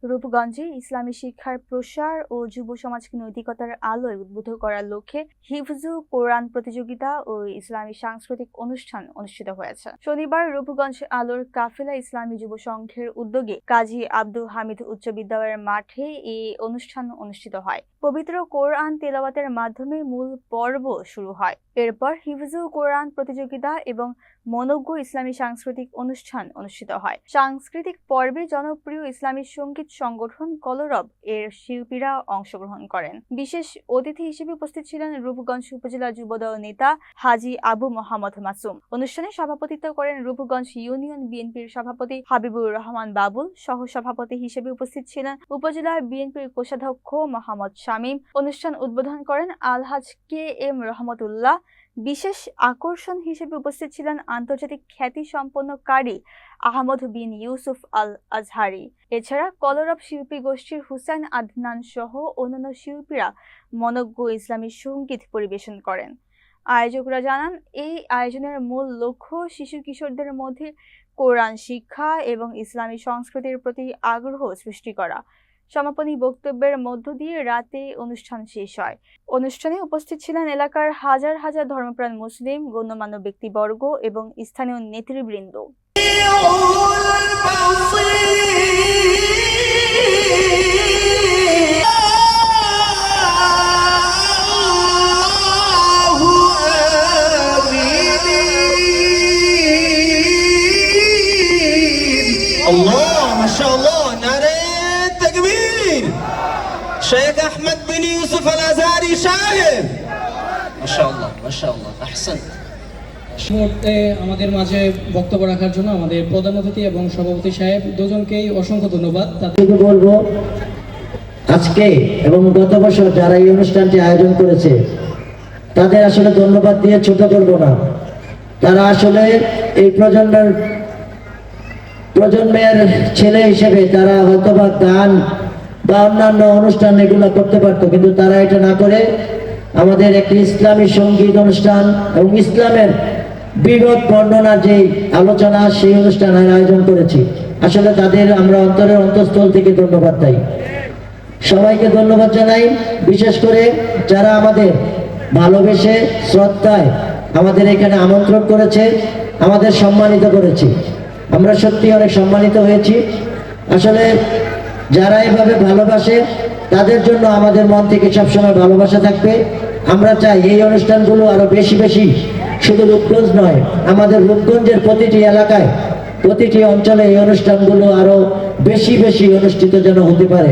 রূপগঞ্জে ইসলামী শিক্ষার প্রসার ও যুব সমাজকে নৈতিকতার আলোয় উদ্বুদ্ধ করার লক্ষ্যে হিফজুল কোরআন প্রতিযোগিতা ও ইসলামী সাংস্কৃতিক অনুষ্ঠান অনুষ্ঠিত হয়েছে। শনিবার রূপগঞ্জ আলোর কাফেলা ইসলামী যুব সংঘের উদ্যোগে কাজী আব্দুল হামিদ উচ্চ বিদ্যালয়ের মাঠে এই অনুষ্ঠান অনুষ্ঠিত হয়। পবিত্র কোরআন তেলাওয়াতের মাধ্যমে মূল পর্ব শুরু হয়। এরপর হিফজুল কোরআন প্রতিযোগিতা এবং মনোজ্ঞ ইসলামী সাংস্কৃতিক অনুষ্ঠান অনুষ্ঠিত হয়। সাংস্কৃতিক পর্বে জনপ্রিয় ইসলামী সঙ্গীত সংগঠন কলরব এর শিল্পীরা অংশগ্রহণ করেন। বিশেষ অতিথি হিসেবে উপস্থিত ছিলেন রূপগঞ্জ উপজেলা যুবদল নেতা হাজী আবু মোহাম্মদ মাসুম। অনুষ্ঠানে সভাপতিত্ব করেন রূপগঞ্জ ইউনিয়ন বিএনপির সভাপতি হাবিবুর রহমান বাবুল। সহ সভাপতি হিসেবে উপস্থিত ছিলেন উপজেলা বিএনপির কোষাধ্যক্ষ মোহাম্মদ শামীম। অনুষ্ঠান উদ্বোধন করেন আলহাজ কে এম রহমতুল্লাহ। বিশেষ আকর্ষণ হিসেবে উপস্থিত ছিলেন আন্তর্জাতিক খ্যাতি সম্পন্ন কারি আহমদ বিন ইউসুফ আল আজহারি। এছাড়া কলরব শিল্পী গোষ্ঠীর হুসাইন আদনান সহ অন্যান্য শিল্পীরা মনোজ্ঞ ইসলামী সঙ্গীত পরিবেশন করেন। আয়োজকরা জানান, এই আয়োজনের মূল লক্ষ্য শিশু কিশোরদের মধ্যে কোরআন শিক্ষা এবং ইসলামী সংস্কৃতির প্রতি আগ্রহ সৃষ্টি করা। সমাপনী বক্তব্যের মধ্য দিয়ে রাতে অনুষ্ঠান শেষ হয়। অনুষ্ঠানে উপস্থিত ছিলেন এলাকার হাজার হাজার ধর্মপ্রাণ মুসলিম, গণ্যমান্য ব্যক্তিবর্গ এবং স্থানীয় নেতৃবৃন্দ। शेख अहमद बिन यूसुफ अल अजहरी साहेब माशाअल्लाह माशाअल्लाह अहसन। মুহূর্তে আমাদের মাঝে বক্তব্য রাখার জন্য আমাদের প্রধান অতিথি এবং সভাপতি সাহেব দুজনকেই অসংখ্য ধন্যবাদ। তাদেরকে বলবো আজকে এবং গত বছর যারা এই অনুষ্ঠানটি আয়োজন করেছে তাদের আসলে ধন্যবাদ দিয়ে ছোট করব না। তারা আসলে এই প্রজন্মের ছেলে হিসেবে তারা হয়তোবা গান বা অন্যান্য অনুষ্ঠান এগুলো করতে পারতো, কিন্তু তারা এটা না করে আমাদের একটি ইসলামী সঙ্গীত অনুষ্ঠান এবং ইসলামের বিগত বর্ণনার যে আলোচনা সেই অনুষ্ঠানের আয়োজন করেছি। আসলে তাদের আমরা অন্তরের অন্তঃস্থল থেকে ধন্যবাদ দেই। সবাইকে ধন্যবাদ জানাই, বিশেষ করে যারা আমাদের ভালোবেসে শ্রদ্ধায় আমাদের এখানে আমন্ত্রণ করেছে, আমাদের সম্মানিত করেছে। আমরা সত্যি অনেক সম্মানিত হয়েছি। আসলে যারা এভাবে ভালোবাসে তাদের জন্য আমাদের মন থেকে সবসময় ভালোবাসা থাকবে। আমরা চাই এই অনুষ্ঠানগুলো আরো বেশি বেশি, শুধু রূপগঞ্জ নয়, আমাদের রূপগঞ্জের প্রতিটি এলাকায় প্রতিটি অঞ্চলে এই অনুষ্ঠানগুলো আরো বেশি বেশি অনুষ্ঠিত যেন হতে পারে।